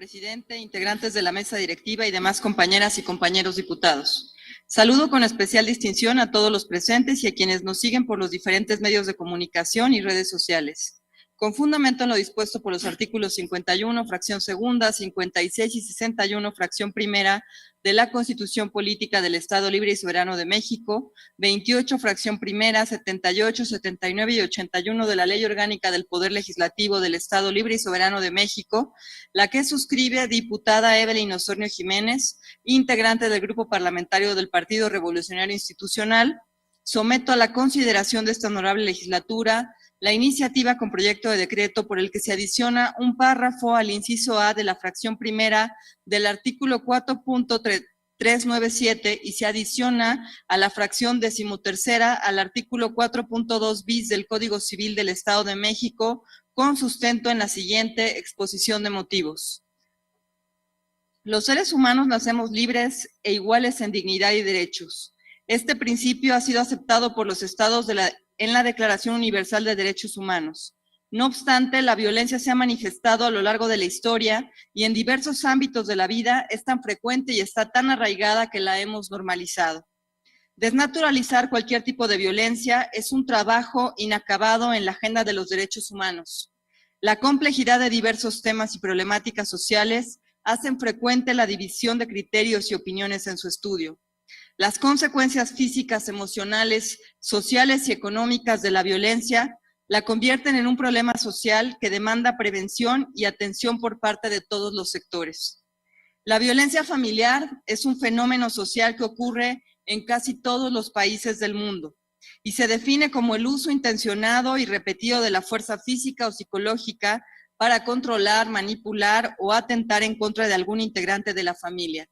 presidente, integrantes de la mesa directiva y demás compañeras y compañeros diputados. Saludo con especial distinción a todos los presentes y a quienes nos siguen por los diferentes medios de comunicación y redes sociales. Con fundamento en lo dispuesto por los artículos 51, fracción segunda, 56 y 61, fracción primera de la Constitución Política del Estado Libre y Soberano de México, 28, fracción primera, 78, 79 y 81 de la Ley Orgánica del Poder Legislativo del Estado Libre y Soberano de México, la que suscribe diputada Evelyn Osornio Jiménez, integrante del Grupo Parlamentario del Partido Revolucionario Institucional, someto a la consideración de esta honorable legislatura la iniciativa con proyecto de decreto por el que se adiciona un párrafo al inciso A de la fracción primera del artículo 4.397 y se adiciona a la fracción decimotercera al artículo 4.2 bis del Código Civil del Estado de México con sustento en la siguiente exposición de motivos. Los seres humanos nacemos libres e iguales en dignidad y derechos. Este principio ha sido aceptado por los estados en la Declaración Universal de Derechos Humanos. No obstante, la violencia se ha manifestado a lo largo de la historia y en diversos ámbitos de la vida es tan frecuente y está tan arraigada que la hemos normalizado. Desnaturalizar cualquier tipo de violencia es un trabajo inacabado en la agenda de los derechos humanos. La complejidad de diversos temas y problemáticas sociales hacen frecuente la división de criterios y opiniones en su estudio. Las consecuencias físicas, emocionales, sociales y económicas de la violencia la convierten en un problema social que demanda prevención y atención por parte de todos los sectores. La violencia familiar es un fenómeno social que ocurre en casi todos los países del mundo y se define como el uso intencionado y repetido de la fuerza física o psicológica para controlar, manipular o atentar en contra de algún integrante de la familia.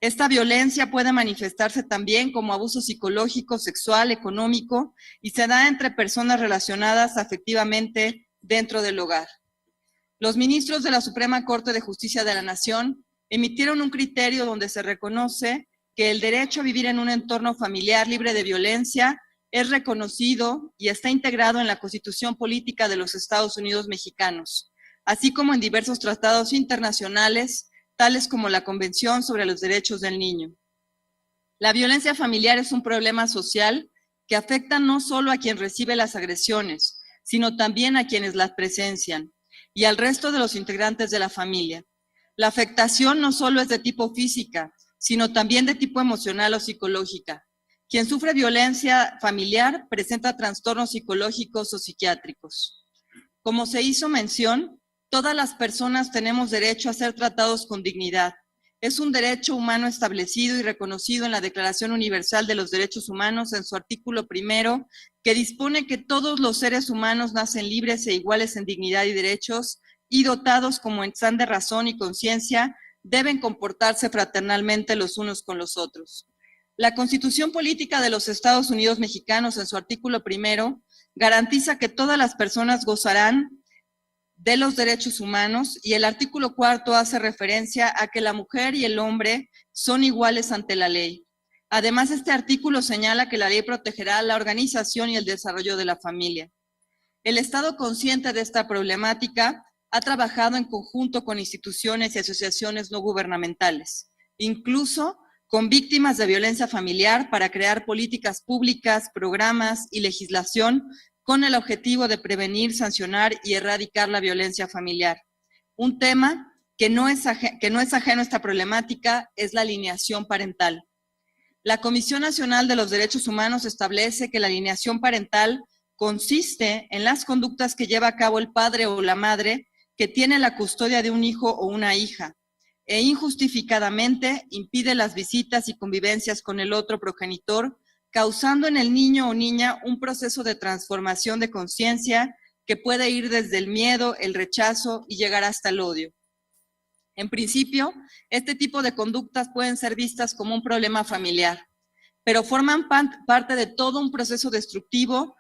Esta violencia puede manifestarse también como abuso psicológico, sexual, económico y se da entre personas relacionadas afectivamente dentro del hogar. Los ministros de la Suprema Corte de Justicia de la Nación emitieron un criterio donde se reconoce que el derecho a vivir en un entorno familiar libre de violencia es reconocido y está integrado en la Constitución Política de los Estados Unidos Mexicanos, así como en diversos tratados internacionales, tales como la Convención sobre los Derechos del Niño. La violencia familiar es un problema social que afecta no solo a quien recibe las agresiones, sino también a quienes las presencian y al resto de los integrantes de la familia. La afectación no solo es de tipo física, sino también de tipo emocional o psicológica. Quien sufre violencia familiar presenta trastornos psicológicos o psiquiátricos. Como se hizo mención, todas las personas tenemos derecho a ser tratados con dignidad. Es un derecho humano establecido y reconocido en la Declaración Universal de los Derechos Humanos en su artículo primero, que dispone que todos los seres humanos nacen libres e iguales en dignidad y derechos y dotados como están de razón y conciencia, deben comportarse fraternalmente los unos con los otros. La Constitución Política de los Estados Unidos Mexicanos en su artículo primero garantiza que todas las personas gozarán de los derechos humanos y el artículo cuarto hace referencia a que la mujer y el hombre son iguales ante la ley. Además, este artículo señala que la ley protegerá la organización y el desarrollo de la familia. El Estado, consciente de esta problemática, ha trabajado en conjunto con instituciones y asociaciones no gubernamentales, incluso con víctimas de violencia familiar para crear políticas públicas, programas y legislación con el objetivo de prevenir, sancionar y erradicar la violencia familiar. Un tema que no es ajeno a esta problemática es la alineación parental. La Comisión Nacional de los Derechos Humanos establece que la alineación parental consiste en las conductas que lleva a cabo el padre o la madre que tiene la custodia de un hijo o una hija e injustificadamente impide las visitas y convivencias con el otro progenitor, causando en el niño o niña un proceso de transformación de conciencia que puede ir desde el miedo, el rechazo y llegar hasta el odio. En principio, este tipo de conductas pueden ser vistas como un problema familiar, pero forman parte de todo un proceso destructivo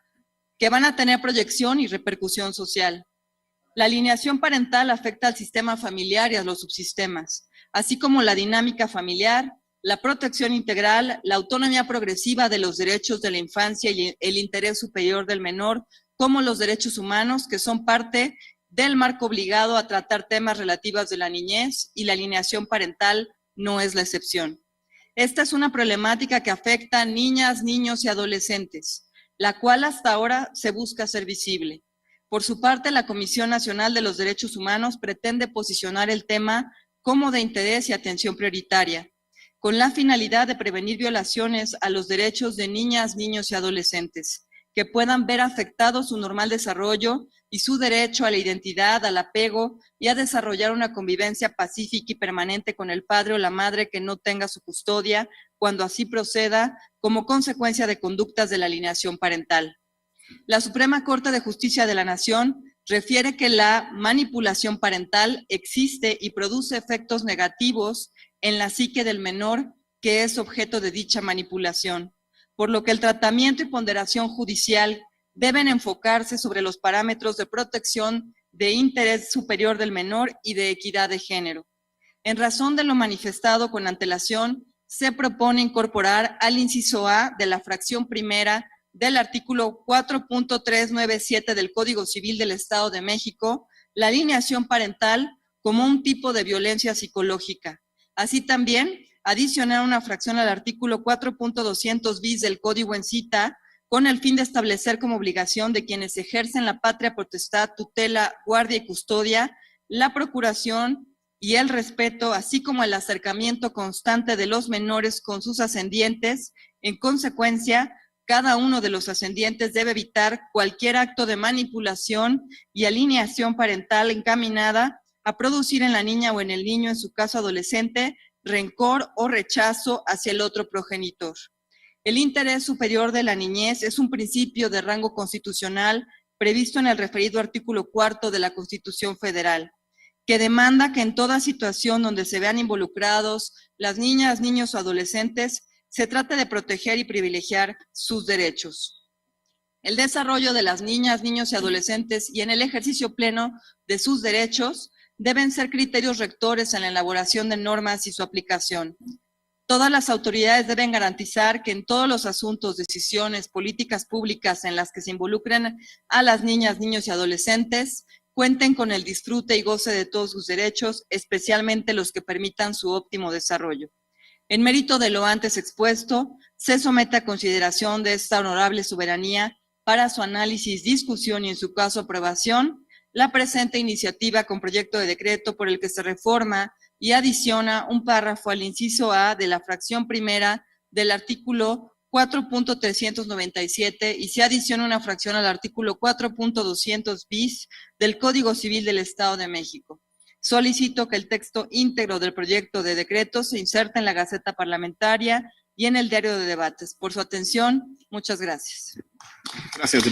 que van a tener proyección y repercusión social. La alineación parental afecta al sistema familiar y a los subsistemas, así como la dinámica familiar, la protección integral, la autonomía progresiva de los derechos de la infancia y el interés superior del menor, como los derechos humanos, que son parte del marco obligado a tratar temas relativos de la niñez y la alienación parental no es la excepción. Esta es una problemática que afecta a niñas, niños y adolescentes, la cual hasta ahora se busca hacer visible. Por su parte, la Comisión Nacional de los Derechos Humanos pretende posicionar el tema como de interés y atención prioritaria, con la finalidad de prevenir violaciones a los derechos de niñas, niños y adolescentes, que puedan ver afectado su normal desarrollo y su derecho a la identidad, al apego y a desarrollar una convivencia pacífica y permanente con el padre o la madre que no tenga su custodia, cuando así proceda, como consecuencia de conductas de la alienación parental. La Suprema Corte de Justicia de la Nación refiere que la manipulación parental existe y produce efectos negativos en la psique del menor que es objeto de dicha manipulación, por lo que el tratamiento y ponderación judicial deben enfocarse sobre los parámetros de protección de interés superior del menor y de equidad de género. En razón de lo manifestado con antelación, se propone incorporar al inciso A de la fracción primera del artículo 4.397 del Código Civil del Estado de México la alienación parental como un tipo de violencia psicológica. Así también, adicionar una fracción al artículo 4.200 bis del Código en cita, con el fin de establecer como obligación de quienes ejercen la patria potestad, tutela, guardia y custodia, la procuración y el respeto, así como el acercamiento constante de los menores con sus ascendientes. En consecuencia, cada uno de los ascendientes debe evitar cualquier acto de manipulación y alienación parental encaminada a producir en la niña o en el niño, en su caso adolescente, rencor o rechazo hacia el otro progenitor. El interés superior de la niñez es un principio de rango constitucional previsto en el referido artículo 4 de la Constitución Federal, que demanda que en toda situación donde se vean involucrados las niñas, niños o adolescentes, se trate de proteger y privilegiar sus derechos. El desarrollo de las niñas, niños y adolescentes y en el ejercicio pleno de sus derechos deben ser criterios rectores en la elaboración de normas y su aplicación. Todas las autoridades deben garantizar que en todos los asuntos, decisiones, políticas públicas en las que se involucren a las niñas, niños y adolescentes, cuenten con el disfrute y goce de todos sus derechos, especialmente los que permitan su óptimo desarrollo. En mérito de lo antes expuesto, se somete a consideración de esta honorable soberanía para su análisis, discusión y en su caso aprobación, la presente iniciativa con proyecto de decreto por el que se reforma y adiciona un párrafo al inciso A de la fracción primera del artículo 4.397 y se adiciona una fracción al artículo 4.200 bis del Código Civil del Estado de México. Solicito que el texto íntegro del proyecto de decreto se inserte en la Gaceta Parlamentaria y en el Diario de Debates. Por su atención, muchas gracias. Gracias.